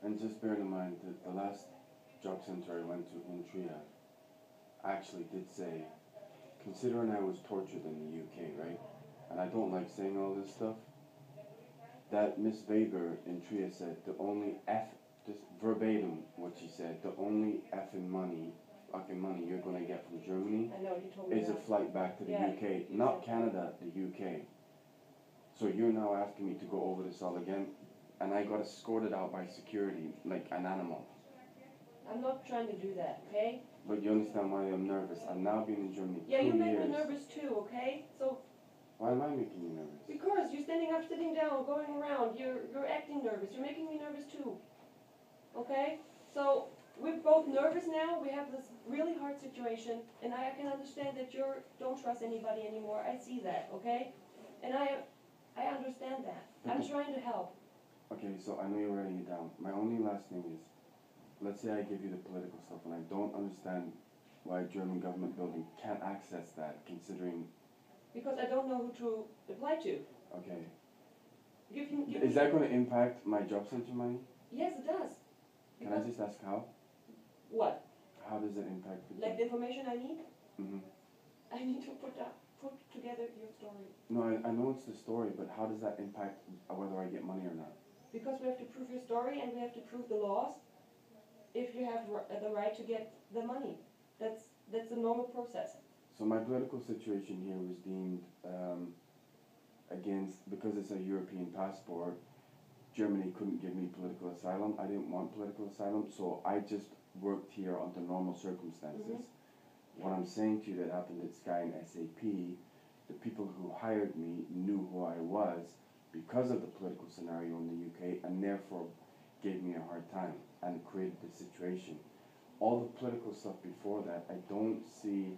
And just bear in mind that the last job center I went to in Trier actually did say, considering I was tortured in the UK, right? And I don't like saying all this stuff. That Miss Weber in Trier said the only just verbatim what she said, the only fucking money you're gonna get from Germany I know, you told me is a that. flight back to the Yeah, UK, you not said Canada, the UK. So you're now asking me to go over this all again, and I got escorted out by security like an animal. I'm not trying to do that, okay? But you understand why I'm nervous. I've now been in Germany 2 Yeah, years. you make me nervous too, okay? So, Why am I making you nervous? because you're standing up, sitting down, going around, you're acting nervous. You're making me nervous too, okay? So, we're both nervous now. We have this really hard situation, and I can understand that you don't trust anybody anymore. I see that, okay? And I understand that. I'm trying to help. Okay, so I know you're writing it down. My only last thing is, let's say I give you the political stuff, and I don't understand why German government building can't access that, considering. Because I don't know who to apply to. Okay. Give Is that going to impact my job center money? Yes, it does. Can I just ask how? What? How does it impact the Like the information I need? Mm-hmm. I need to put together your story. No, I know it's the story, but how does that impact whether I get money or not? Because we have to prove your story and we have to prove the laws if you have the right to get the money. That's a normal process. So my political situation here was deemed against, because it's a European passport, Germany couldn't give me political asylum. I didn't want political asylum, so I just worked here under normal circumstances. What I'm saying to you that happened at Sky and SAP, the people who hired me knew who I was because of the political scenario in the UK, and therefore gave me a hard time and created the situation. All the political stuff before that, I don't see,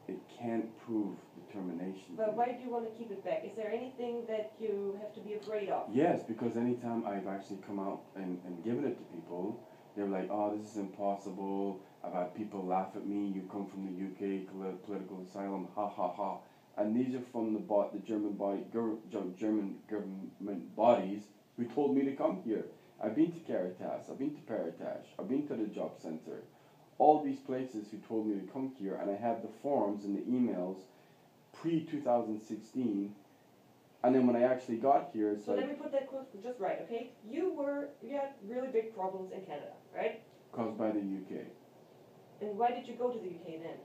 it can't prove determination. But why do you want to keep it back? Is there anything that you have to be afraid of? Yes, because anytime I've actually come out and given it to people, they're like, oh, this is impossible. I've had people laugh at me, you come from the UK, political asylum, ha ha ha. And these are from the German government bodies who told me to come here. I've been to Caritas, I've been to Paritash, I've been to the job center. All these places who told me to come here, and I have the forms and the emails pre-2016. And then when I actually got here, it's so like... let me put that quote just right, okay? You had really big problems in Canada, right? Caused by the UK. And why did you go to the UK then?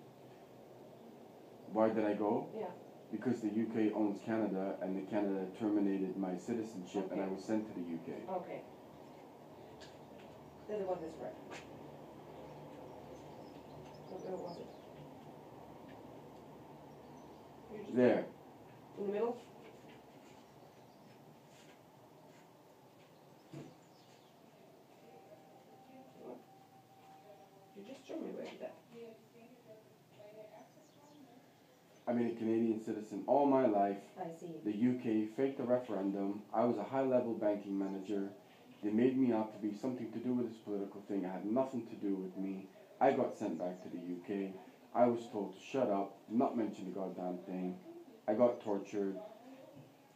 Why did I go? Yeah. Because the UK owns Canada, and the Canada terminated my citizenship, and I was sent to the UK. Okay. Then it was this right. Where was it? There. In the middle? You just showed me where it's at. I've been a Canadian citizen all my life. I see. The UK faked the referendum. I was a high-level banking manager. They made me out to be something to do with this political thing. It had nothing to do with me. I got sent back to the UK. I was told to shut up, not mention the goddamn thing. I got tortured.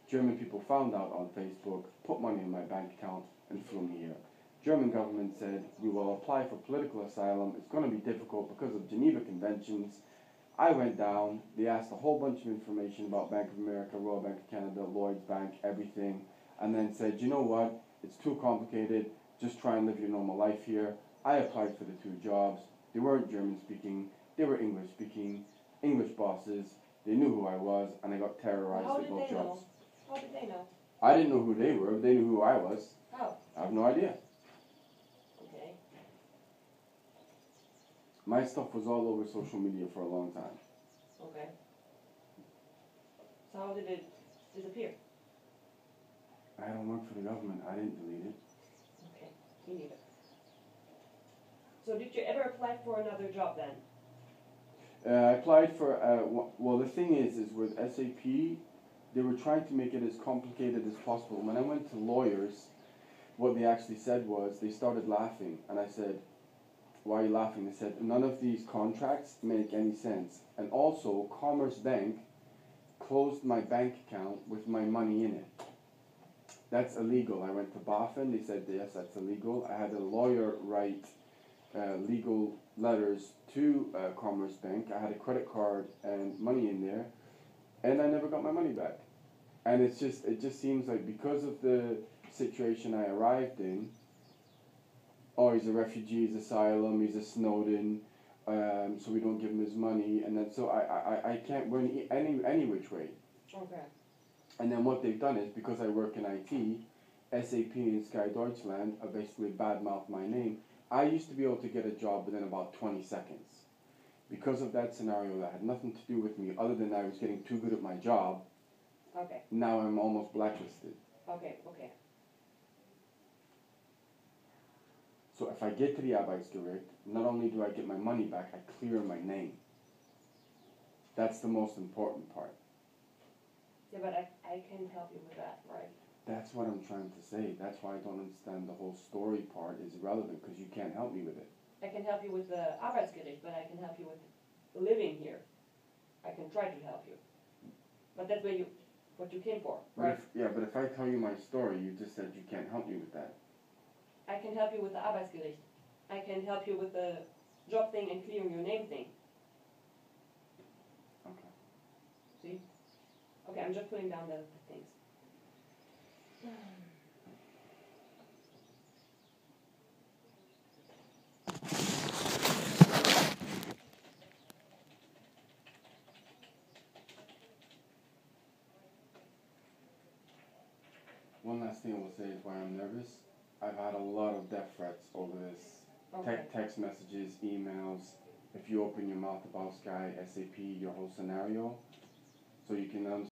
German people found out on Facebook, put money in my bank account, and flew me here. German government said, we will apply for political asylum. It's going to be difficult because of Geneva Conventions. I went down. They asked a whole bunch of information about Bank of America, Royal Bank of Canada, Lloyd's Bank, everything, and then said, you know what? It's too complicated. Just try and live your normal life here. I applied for the 2 jobs. They weren't German speaking. They were English speaking. English bosses. They knew who I was, and I got terrorized at both jobs. How did they know? I didn't know who they were, but they knew who I was. How? I have no idea. Okay. My stuff was all over social media for a long time. Okay. So how did it disappear? I don't work for the government. I didn't delete it. Okay, me neither. So did you ever apply for another job then? I applied for, well the thing is with SAP, they were trying to make it as complicated as possible. When I went to lawyers, what they actually said was, they started laughing, and I said, why are you laughing? They said, none of these contracts make any sense. And also, Commerce Bank closed my bank account with my money in it. That's illegal. I went to BaFin. They said yes, that's illegal. I had a lawyer write legal letters to Commerce Bank. I had a credit card and money in there, and I never got my money back. And it just seems like because of the situation I arrived in. Oh, he's a refugee, he's asylum, he's a Snowden, so we don't give him his money, and then so I can't win any which way. Okay. And then what they've done is, because I work in IT, SAP and Sky Deutschland are basically badmouth my name. I used to be able to get a job within about 20 seconds. Because of that scenario that had nothing to do with me, other than I was getting too good at my job, Okay. now I'm almost blacklisted. Okay. Okay. So if I get to the Arbeitsgericht, not only do I get my money back, I clear my name. That's the most important part. Yeah, but I can help you with that, right? That's what I'm trying to say. That's why I don't understand the whole story part is irrelevant, because you can't help me with it. I can help you with the Arbeitsgericht, but I can help you with living here. I can try to help you. But that's what you came for, right? But if I tell you my story, you just said you can't help me with that. I can help you with the Arbeitsgericht. I can help you with the job thing and clearing your name thing. Okay. See? Okay, I'm just putting down the things. One last thing I will say is why I'm nervous. I've had a lot of death threats over this. Okay. Text messages, emails. If you open your mouth about Sky, SAP, your whole scenario, so you can understand.